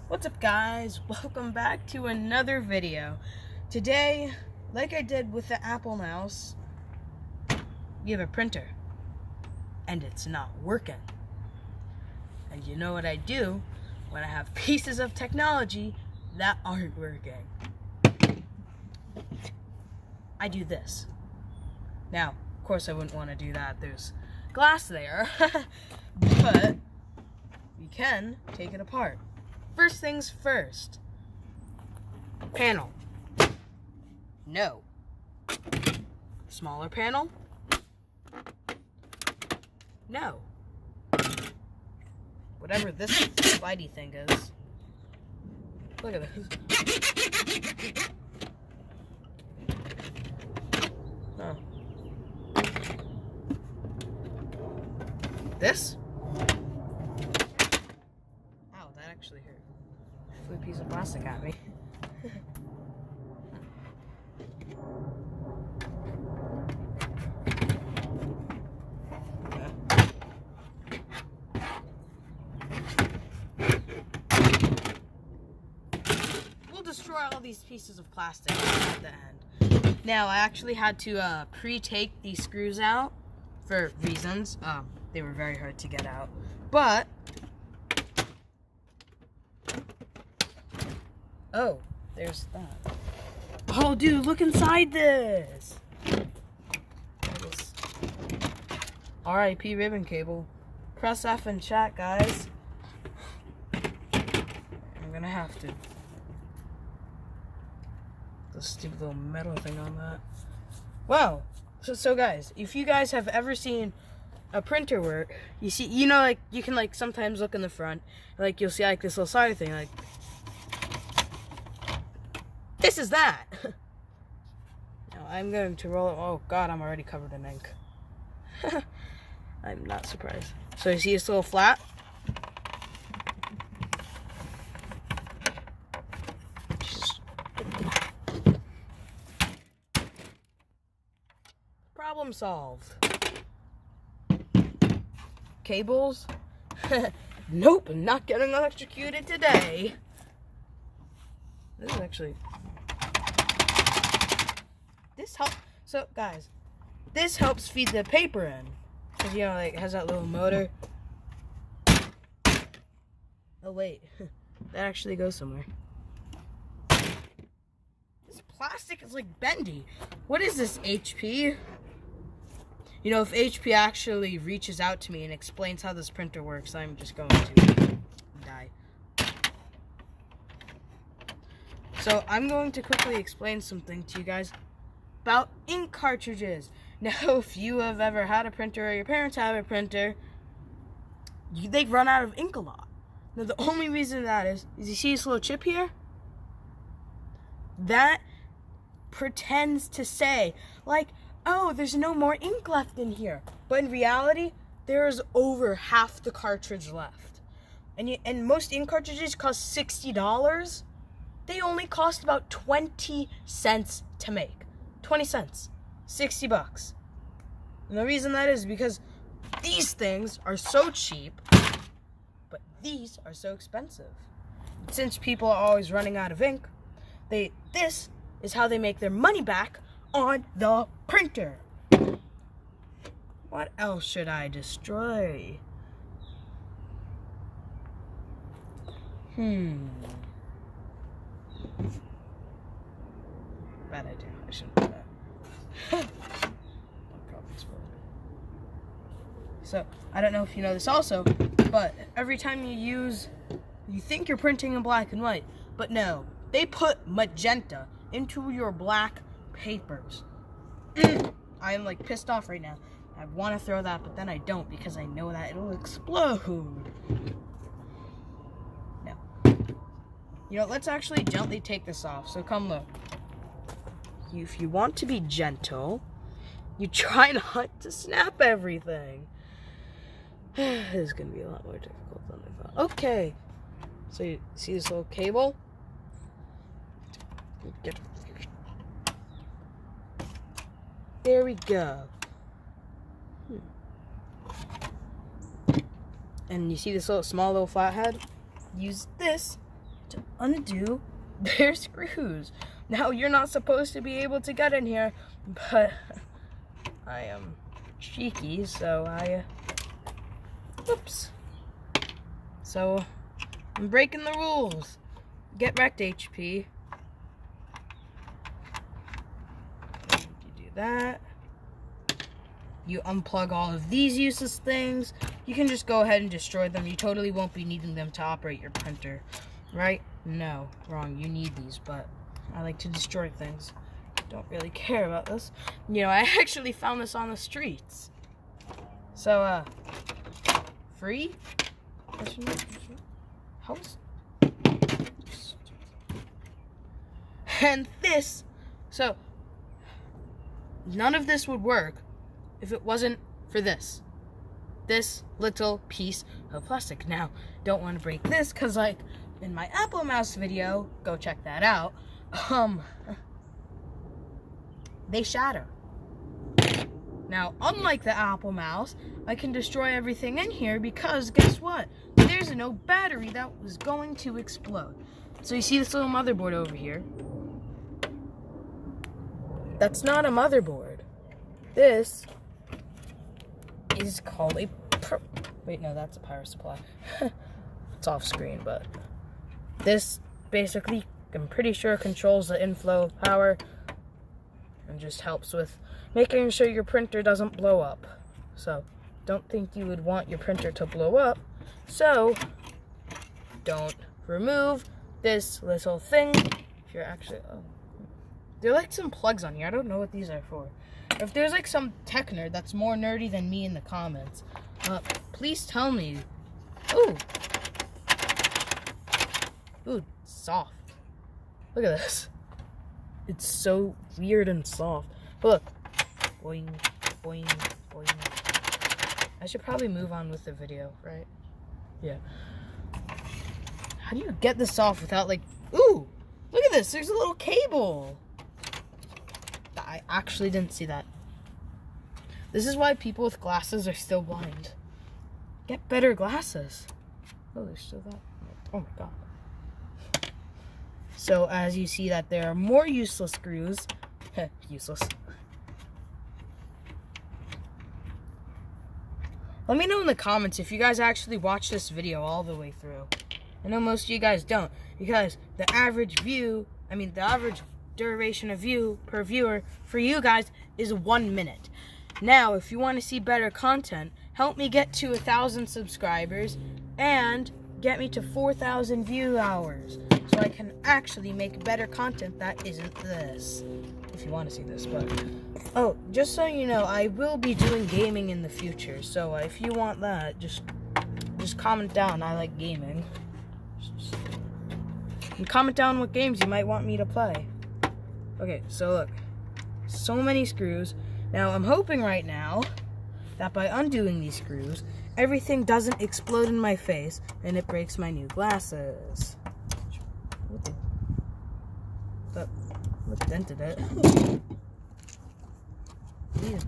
What's up, guys? Welcome back to another video. Today, like I did with the Apple Mouse, you have a printer and it's not working. And you know what I do when I have pieces of technology that aren't working? I do this. Now, of course I wouldn't want to do that. There's glass there. But you can take it apart. First things first. Panel. No. Smaller panel. No. Whatever this slidey thing is. Look at this. Oh. This? Ow, that actually hurt. Flew a piece of plastic at me. We'll destroy all these pieces of plastic at the end. Now, I actually had to pre-take these screws out for reasons. They were very hard to get out. But oh, there's that. Oh, dude, look inside this. RIP ribbon cable. Press F and chat, guys. I'm gonna have to. The stupid little metal thing on that. Wow. So guys, if you guys have ever seen a printer work, you see, you know, like, you can, like, sometimes look in the front, like, you'll see, like, this little side thing, like, this is that. Now I'm going to roll it. Oh god, I'm already covered in ink. I'm not surprised. So you see this little flat? Problem solved. Cables? Nope, I'm not getting electrocuted today. This is actually... This helps. So, guys, this helps feed the paper in. Because, you know, like, it has that little motor. Oh, wait. That actually goes somewhere. This plastic is, like, bendy. What is this, HP? You know, if HP actually reaches out to me and explains how this printer works, I'm just going to die. So, I'm going to quickly explain something to you guys about ink cartridges. Now, if you have ever had a printer or your parents have a printer, they run out of ink a lot. Now, the only reason that is you see this little chip here? That pretends to say, like, oh, there's no more ink left in here. But in reality, there's over half the cartridge left. And most ink cartridges cost $60. They only cost about 20 cents to make. 20 cents. 60 bucks. And the reason that is because these things are so cheap, but these are so expensive. Since people are always running out of ink, this is how they make their money back on the printer. What else should I destroy? Bad idea. I shouldn't do that. Probably explode. So, I don't know if you know this also, but every time you think you're printing in black and white, but no, they put magenta into your black papers. I'm like pissed off right now. I want to throw that, but then I don't because I know that it'll explode. No. You know, let's actually gently take this off. So come look. If you want to be gentle, you try not to snap everything. This is going to be a lot more difficult than I thought. Okay. So you see this little cable? There we go. And you see this small little flathead? Use this to undo their screws. Now, you're not supposed to be able to get in here, but I am cheeky, so oops. So, I'm breaking the rules. Get wrecked, HP. You do that. You unplug all of these useless things. You can just go ahead and destroy them. You totally won't be needing them to operate your printer, right? No, wrong. You need these, but I like to destroy things. Don't really care about this. You know, I actually found this on the streets. So, free? House? And this, so, none of this would work if it wasn't for this little piece of plastic. Now, don't want to break this, because, like, in my Apple Mouse video, go check that out, they shatter. Now, unlike the Apple Mouse, I can destroy everything in here because, guess what? There's no battery that was going to explode. So you see this little motherboard over here? That's not a motherboard. This is called a wait, no, that's a power supply. It's off screen, but this basically, I'm pretty sure, controls the inflow of power and just helps with making sure your printer doesn't blow up. So, don't think you would want your printer to blow up. So, don't remove this little thing. If you're actually, there are like some plugs on here. I don't know what these are for. If there's like some tech nerd that's more nerdy than me in the comments, please tell me. Ooh, soft. Look at this. It's so weird and soft. But look, boing, boing, boing. I should probably move on with the video, right? Yeah. How do you get this off without, like, ooh, look at this. There's a little cable. I actually didn't see that. This is why people with glasses are still blind. Get better glasses. Oh, there's still that. Oh my god. So, as you see that there are more useless screws. Useless. Let me know in the comments if you guys actually watch this video all the way through. I know most of you guys don't, because the average duration of view per viewer for you guys is 1 minute. Now, if you want to see better content, help me get to 1,000 subscribers and get me to 4,000 view hours, so I can actually make better content that isn't this. If you want to see this, but oh, just so you know, I will be doing gaming in the future. So if you want that, just comment down. I like gaming. And comment down what games you might want me to play. Okay, so look, so many screws. Now I'm hoping right now that by undoing these screws, everything doesn't explode in my face and it breaks my new glasses. What dented it? Yeah.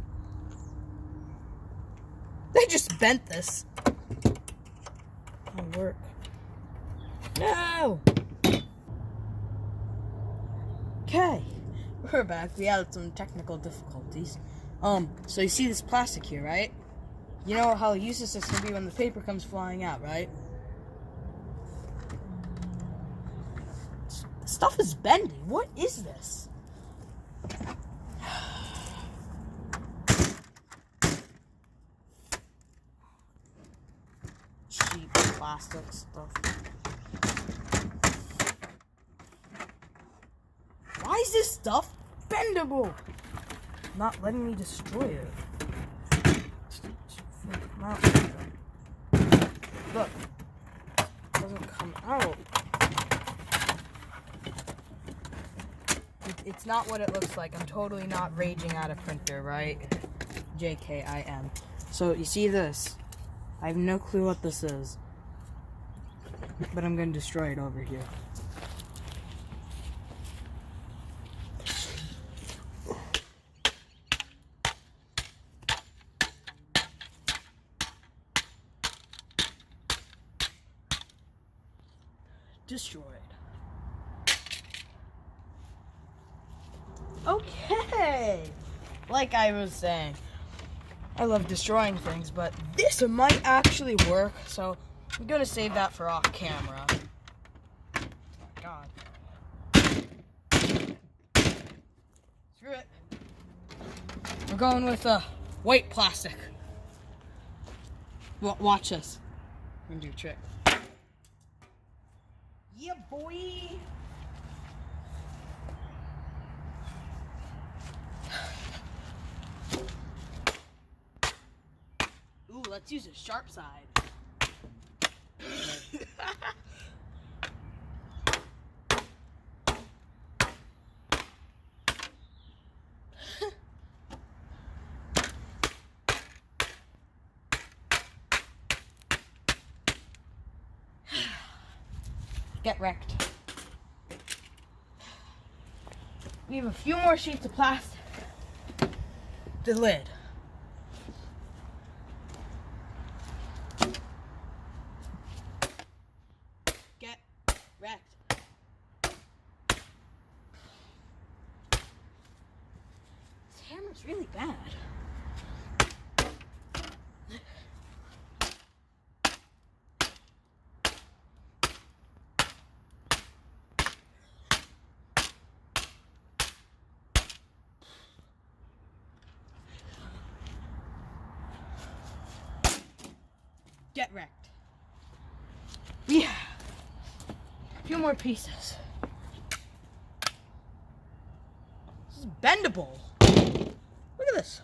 They just bent this. That'll work. No! Okay, we're back. We had some technical difficulties. So you see this plastic here, right? You know how useless this can be when the paper comes flying out, right? The stuff is bending. What is this? Cheap plastic stuff. Why is this stuff bendable? Not letting me destroy it. Look, it doesn't come out. It's not what it looks like. I'm totally not raging at a printer, right? JK, I am. So, you see this? I have no clue what this is. But I'm going to destroy it over here. Destroyed. Okay. Like I was saying, I love destroying things, but this might actually work, so I'm gonna save that for off camera. God. Screw it. We're going with white plastic. Watch this. I'm gonna do a trick. Yeah, boy. Ooh, let's use a sharp side. Get wrecked. We have a few more sheets of plastic. The lid. Get wrecked. This hammer's really bad. Get wrecked. Yeah. A few more pieces. This is bendable. Look at this.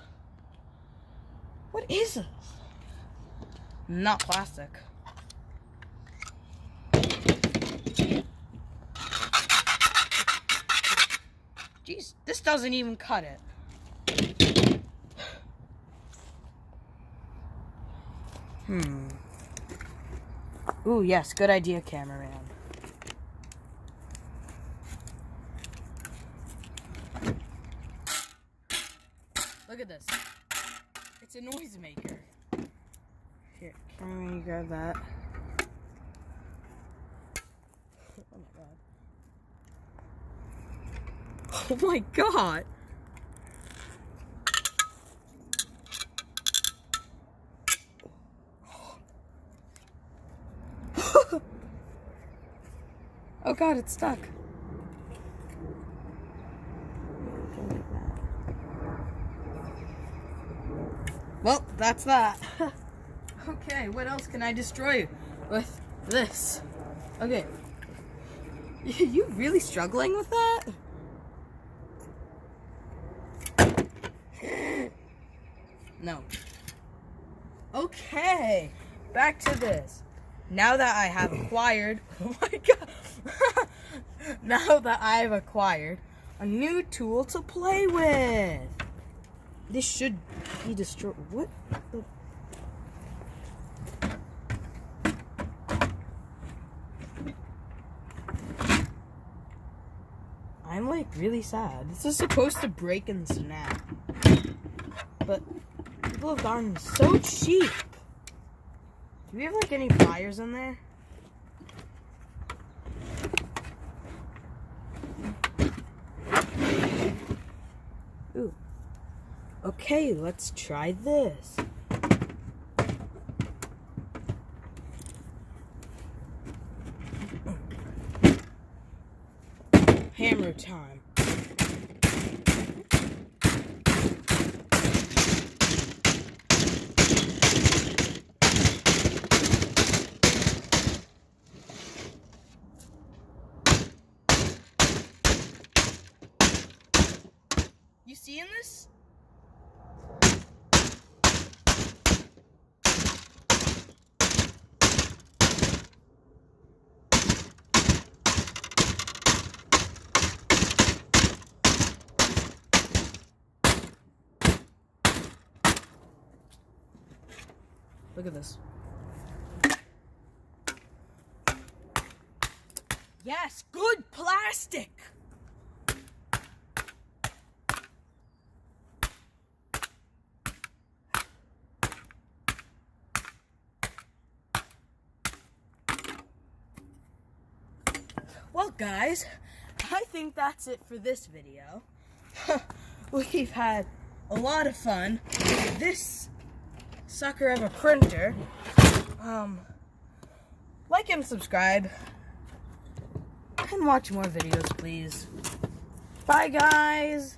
What is this? Not plastic. Jeez, this doesn't even cut it. Ooh, yes, good idea, cameraman. Look at this. It's a noise maker. Here, can you grab that? Oh my god! Oh god, it's stuck. Well, that's that. Okay, what else can I destroy with this? Okay. You really struggling with that? No. Okay, back to this. Now that I have acquired, oh my god. Now that I have acquired a new tool to play with. This should be destroyed. What? I'm like really sad. This is supposed to break and snap. But people have gotten so cheap. Do we have like any pliers in there? Ooh. Okay, let's try this. Hammer time. You seeing this? Look at this. Yes, good plastic. Well, guys, I think that's it for this video. we've had a lot of fun with this sucker of a printer. Like and subscribe. And watch more videos, please. Bye, guys.